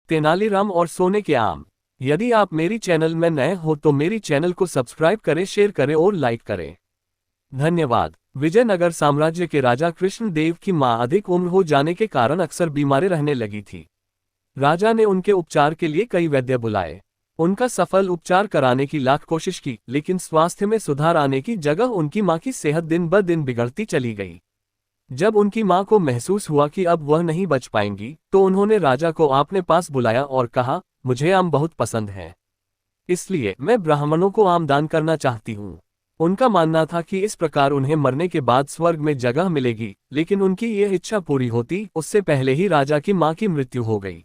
तेनालीराम और सोने के आम। यदि आप मेरी चैनल में नए हो तो मेरी चैनल को सब्सक्राइब करें, शेयर करें और लाइक करें। धन्यवाद। विजयनगर साम्राज्य के राजा कृष्णदेव की मां अधिक उम्र हो जाने के कारण अक्सर बीमार रहने लगी थी। राजा ने उनके उपचार के लिए कई वैद्य बुलाए। उनका सफल उपचार कराने की लाख कोशिश की, लेकिन स्वास्थ्य में सुधार आने की जगह उनकी मां की सेहत दिन ब दिन बिगड़ती चली गई। जब उनकी मां को महसूस हुआ कि अब वह नहीं बच पाएंगी, तो उन्होंने राजा को अपने पास बुलाया और कहा, मुझे आम बहुत पसंद है, इसलिए मैं ब्राह्मणों को आम दान करना चाहती हूँ। उनका मानना था कि इस प्रकार उन्हें मरने के बाद स्वर्ग में जगह मिलेगी, लेकिन उनकी यह इच्छा पूरी होती उससे पहले ही राजा की मां की मृत्यु हो गई।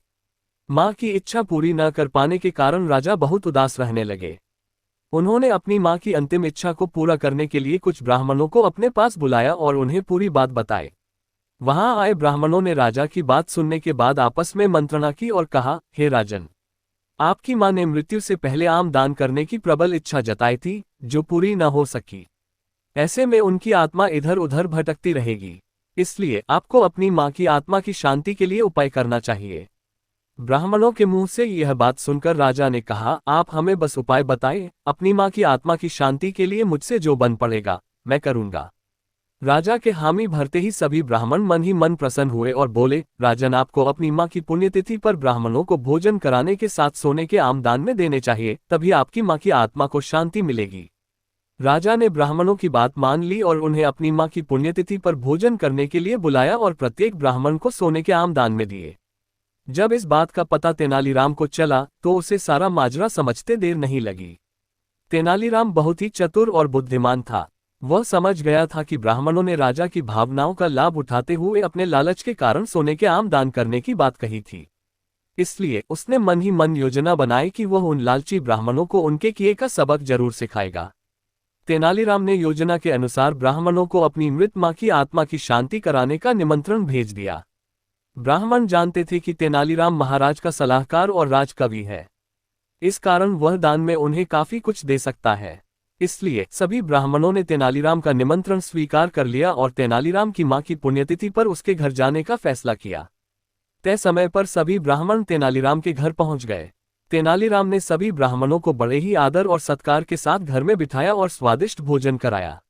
मां की इच्छा पूरी न कर पाने के कारण राजा बहुत उदास रहने लगे। उन्होंने अपनी मां की अंतिम इच्छा को पूरा करने के लिए कुछ ब्राह्मणों को अपने पास बुलाया और उन्हें पूरी बात बताई। वहां आए ब्राह्मणों ने राजा की बात सुनने के बाद आपस में मंत्रणा की और कहा, हे राजन, आपकी मां ने मृत्यु से पहले आम दान करने की प्रबल इच्छा जताई थी, जो पूरी न हो सकी। ऐसे में उनकी आत्मा इधर उधर भटकती रहेगी, इसलिए आपको अपनी मां की आत्मा की शांति के लिए उपाय करना चाहिए। ब्राह्मणों के मुंह से यह बात सुनकर राजा ने कहा, आप हमें बस उपाय बताएं, अपनी मां की आत्मा की शांति के लिए मुझसे जो बन पड़ेगा मैं करूंगा। राजा के हामी भरते ही सभी ब्राह्मण मन ही मन प्रसन्न हुए और बोले, राजन, आपको अपनी मां की पुण्यतिथि पर ब्राह्मणों को भोजन कराने के साथ सोने के आम दान में देने चाहिए, तभी आपकी मां की आत्मा को शांति मिलेगी। राजा ने ब्राह्मणों की बात मान ली और उन्हें अपनी मां की पुण्यतिथि पर भोजन करने के लिए बुलाया और प्रत्येक ब्राह्मण को सोने के आम दान में दिए। जब इस बात का पता तेनालीराम को चला तो उसे सारा माजरा समझते देर नहीं लगी। तेनालीराम बहुत ही चतुर और बुद्धिमान था। वह समझ गया था कि ब्राह्मणों ने राजा की भावनाओं का लाभ उठाते हुए अपने लालच के कारण सोने के आम दान करने की बात कही थी। इसलिए उसने मन ही मन योजना बनाई कि वह उन लालची ब्राह्मणों को उनके किए का सबक जरूर सिखाएगा। तेनालीराम ने योजना के अनुसार ब्राह्मणों को अपनी मृत मां की आत्मा की शांति कराने का निमंत्रण भेज दिया। ब्राह्मण जानते थे कि तेनालीराम महाराज का सलाहकार और राजकवि है, इस कारण वह दान में उन्हें काफी कुछ दे सकता है। इसलिए सभी ब्राह्मणों ने तेनालीराम का निमंत्रण स्वीकार कर लिया और तेनालीराम की मां की पुण्यतिथि पर उसके घर जाने का फैसला किया। तय समय पर सभी ब्राह्मण तेनालीराम के घर पहुंच गए। तेनालीराम ने सभी ब्राह्मणों को बड़े ही आदर और सत्कार के साथ घर में बिठाया और स्वादिष्ट भोजन कराया।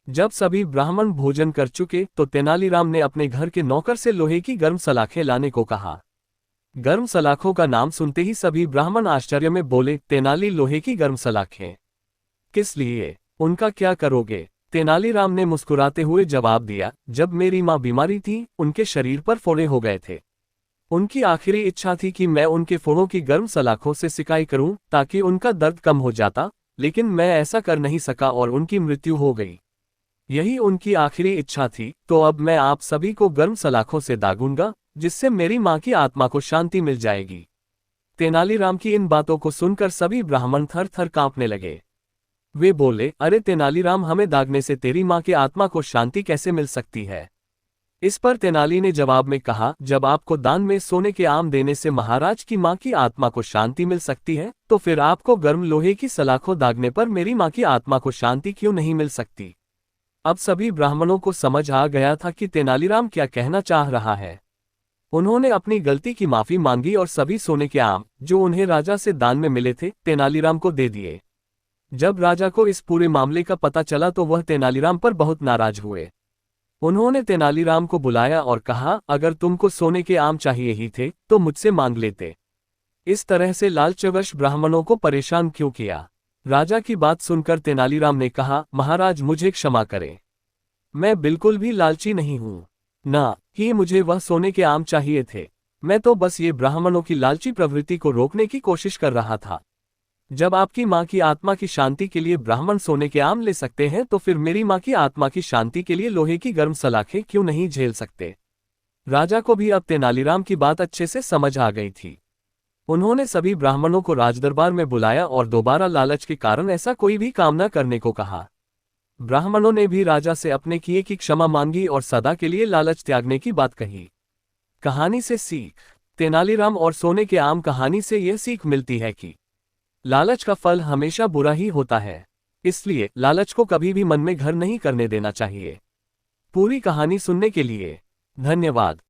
जब सभी ब्राह्मण भोजन कर चुके तो तेनालीराम ने अपने घर के नौकर से लोहे की गर्म सलाखें लाने को कहा। गर्म सलाखों का नाम सुनते ही सभी ब्राह्मण आश्चर्य में बोले, तेनाली, लोहे की गर्म सलाखें किस लिए? उनका क्या करोगे? तेनालीराम ने मुस्कुराते हुए जवाब दिया, जब मेरी मां बीमारी थी उनके शरीर पर फोड़े हो गए थे। उनकी आखिरी इच्छा थी कि मैं उनके फोड़ों की गर्म सलाखों से सिकाई करूं ताकि उनका दर्द कम हो जाता, लेकिन मैं ऐसा कर नहीं सका और उनकी मृत्यु हो गई। यही उनकी आखिरी इच्छा थी, तो अब मैं आप सभी को गर्म सलाखों से दागूंगा, जिससे मेरी मां की आत्मा को शांति मिल जाएगी। तेनालीराम की इन बातों को सुनकर सभी ब्राह्मण थर थर कांपने लगे। वे बोले, अरे तेनालीराम, हमें दागने से तेरी मां की आत्मा को शांति कैसे मिल सकती है? इस पर तेनाली ने जवाब में कहा, जब आपको दान में सोने के आम देने से महाराज की मां की आत्मा को शांति मिल सकती है, तो फिर आपको गर्म लोहे की सलाखों दागने पर मेरी मां की आत्मा को शांति क्यों नहीं मिल सकती? अब सभी ब्राह्मणों को समझ आ गया था कि तेनालीराम क्या कहना चाह रहा है। उन्होंने अपनी गलती की माफी मांगी और सभी सोने के आम जो उन्हें राजा से दान में मिले थे तेनालीराम को दे दिए। जब राजा को इस पूरे मामले का पता चला तो वह तेनालीराम पर बहुत नाराज हुए। उन्होंने तेनालीराम को बुलाया और कहा, अगर तुमको सोने के आम चाहिए ही थे तो मुझसे मांग लेते, इस तरह से लालचवश ब्राह्मणों को परेशान क्यों किया? राजा की बात सुनकर तेनालीराम ने कहा, महाराज, मुझे क्षमा करें, मैं बिल्कुल भी लालची नहीं हूं, ना ही मुझे वह सोने के आम चाहिए थे। मैं तो बस ये ब्राह्मणों की लालची प्रवृत्ति को रोकने की कोशिश कर रहा था। जब आपकी मां की आत्मा की शांति के लिए ब्राह्मण सोने के आम ले सकते हैं, तो फिर मेरी मां की आत्मा की शांति के लिए लोहे की गर्म सलाखें क्यों नहीं झेल सकते? राजा को भी अब तेनालीराम की बात अच्छे से समझ आ गई थी। उन्होंने सभी ब्राह्मणों को राजदरबार में बुलाया और दोबारा लालच के कारण ऐसा कोई भी काम न करने को कहा। ब्राह्मणों ने भी राजा से अपने किए की क्षमा मांगी और सदा के लिए लालच त्यागने की बात कही। कहानी से सीख। तेनालीराम और सोने के आम कहानी से यह सीख मिलती है कि लालच का फल हमेशा बुरा ही होता है, इसलिए लालच को कभी भी मन में घर नहीं करने देना चाहिए। पूरी कहानी सुनने के लिए धन्यवाद।